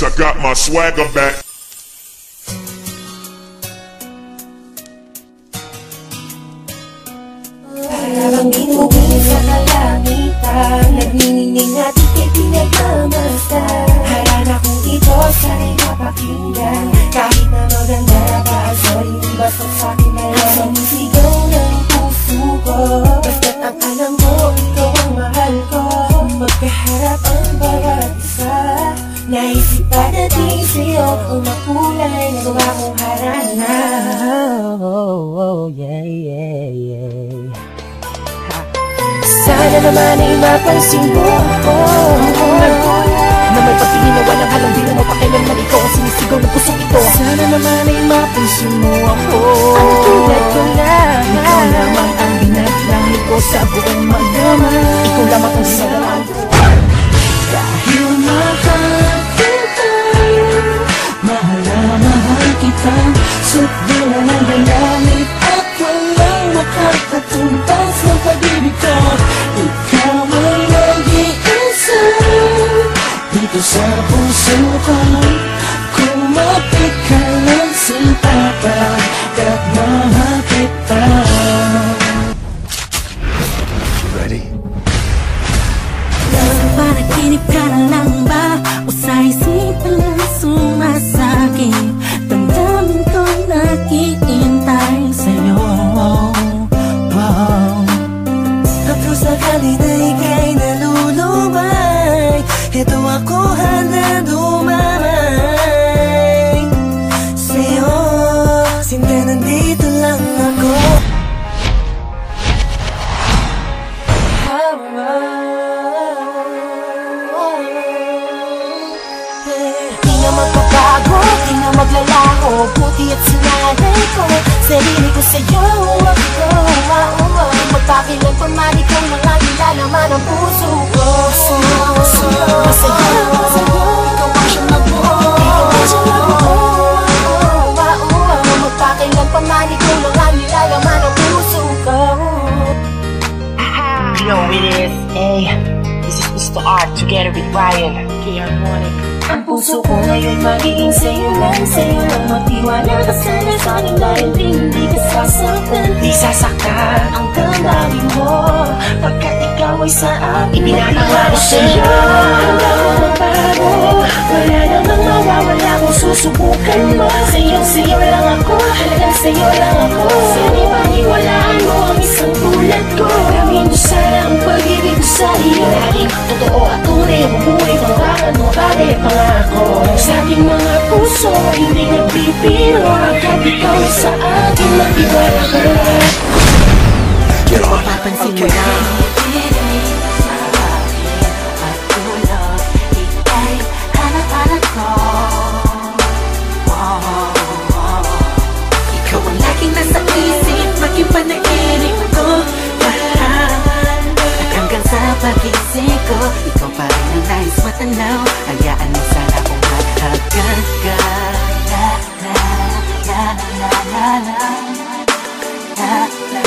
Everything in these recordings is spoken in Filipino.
yes, I got my swagger back. Parang inuwi sa kalangitan, nagniningning at ika'y pinagmamasdan. Harana kong ito sana'y mapakinggan, kahit na maganda pa ang sorry, di bastos sa'kin na lang. Sumisigaw ng puso ko, basta't ang alam mo, ikaw ang mahal ko. Magkaharap ang bawat isa, naisip pa dating sa'yo kung makulay, nagawa kong harana. Sana naman ay mapansin mo ako na may pagtingin na walang halong di mo pakialaman ito ang sinisigaw ng pusong ito. Sana naman ay mapansin mo ako ang tulad ko lang. Ikaw lamang ang binaglangi ko sa buong magdama. Ikaw lamang ang salamat ko. Dahil mahal kita, mahal na mahal kita, sukdula ng dynamic at walang makakatumpas ng pag-ibig ko. Ikaw ay nag-iisa dito sa puso ko. Kumapit ka ng sinta pagkat mahal kita. Ready? Panaginip ka na lang ba? O sa isipan lang sumasakit? Damdamin ko naghihintay sa'yo. At sakali na ika'y nalulumay, eto ako handa dumamay sa'yo. Sinta nandito lang ako. Di na magbabago, di na maglalaho, buti at sinanay ko sarili ko sa'yo. Magpakilan pa man ikaw na nga nilalaman ang puso ko. Masaya, ikaw ang siyang magbuo. Magpakilan pa man ikaw na nga nilalaman ang puso ko. You know who it is, eh? This is Mr. Art together with Ryan. K-Harmonic. Ang puso ko ngayon magiging sa'yo lang, sa'yo lang. Magtiwala ka sana sa'kin dahil hindi ka sasaktan. Di sasaktan ang damdamin mo, pagkat ikaw ay sa akin ipinapangako sa'yo. Hanggang magbago, wala namang mawawala kung susubukan mo. Sa'yo lang ako, halagang sa'yo lang ako. Sana paniwalaan mo ang isang tulad ko. Gawin mo sana ang pag-ibig ko sa'yo. Laging totoo at tunay, mabuhay pangalan mo, bagay pangako. Sa ating mga puso, hindi nagbibiro. Hanggang ikaw ay sa akin, magtiwala ka lang. Mapapansin mo lang at tulog, ika'y hanap-hanap ko. Ikaw ang laging nasa isip, maging panaginip ko. At hanggang sa pagising ko, ikaw pa rin ang nais matanaw. Hayaan mo sana kung maghagan ka. La la la la la la la la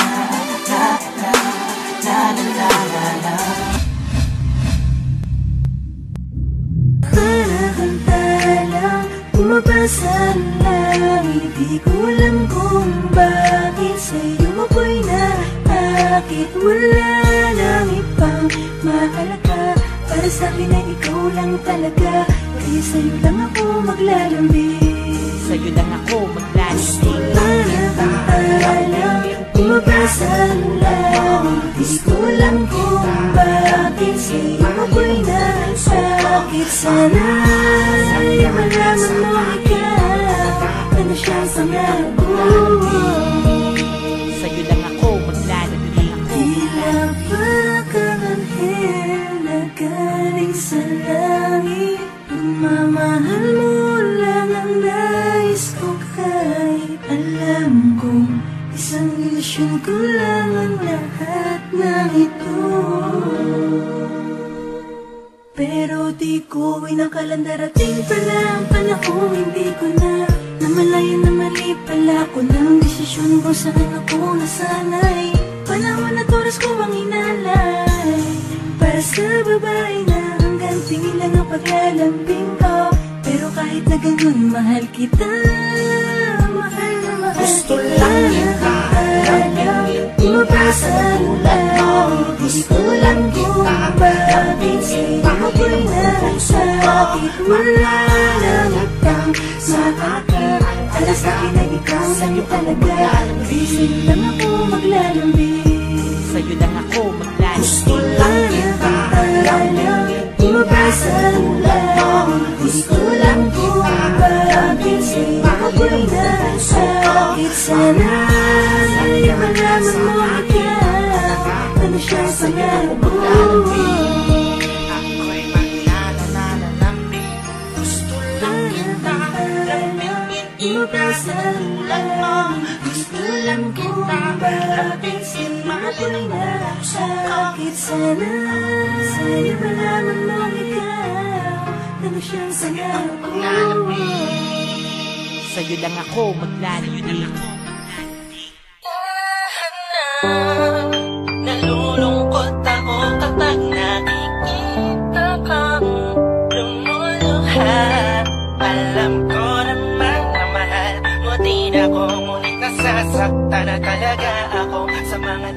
la la la la la la. Parang talang bumabas sa langit, di ko alam kung bakit sa'yo ako'y naakit. Wala nang ibang mahalaga, para sa'kin ay ikaw lang talaga. Kaya sa'yo lang ako maglalambing, Sa'yo lang ako maglalambing. parang talang bumabas sa langit, di ko alam kung bakit sa'yo ako'y nasakit. Sana'y malaman mo ikaw, ano siyang pangako. Sa'yo lang ako maglalambing. Tila para kang anghel na galing sa langit. Pagmamahal mo lang ang nais ko, kahit alam kong isang ilusyon ko lang ang lahat ng ito. Pero di ko inakalang darating pala ang panahon, hindi ko na namalayan na mali pala ko ng desisyon kung saan ako nasanay. Panahon at oras ko ang inalay para sa babae na hanggang tingin lang ang paglalambing ko. Pero kahit na ganun, mahal kita. Mahal na mahal Gusto lang kita, alamin, ibasa tulad mo. Gusto lang kita, alamin, ipako'y narasakit. Wala nang utang sa akin, alas na akin ay ikaw, sa'yo talaga. Sa'yo lang ako maglalambing, sa'yo lang ako maglalambing. gusto lang kita, alamin, ibasa tulad mo. Gusto lang kita, alamin, ipako'y narasakit. Sana sa'yo malaman mo ikaw, ano siya sa ngayon ko. Ako'y maglalambing. Gusto lang kita, alamin, ibasa tulad mo. Gusto lang kita, alamin, ipako'y narasakit. Sana sa'yo malaman mo ikaw, ano siya sa ngayon ko. Sa'yo lang ako maglalambing. Nalulungkot ako kapag nakikita kang lumuluha. Alam ko naman na mahal mo din ako, ngunit nasasaktan na talaga ako sa mga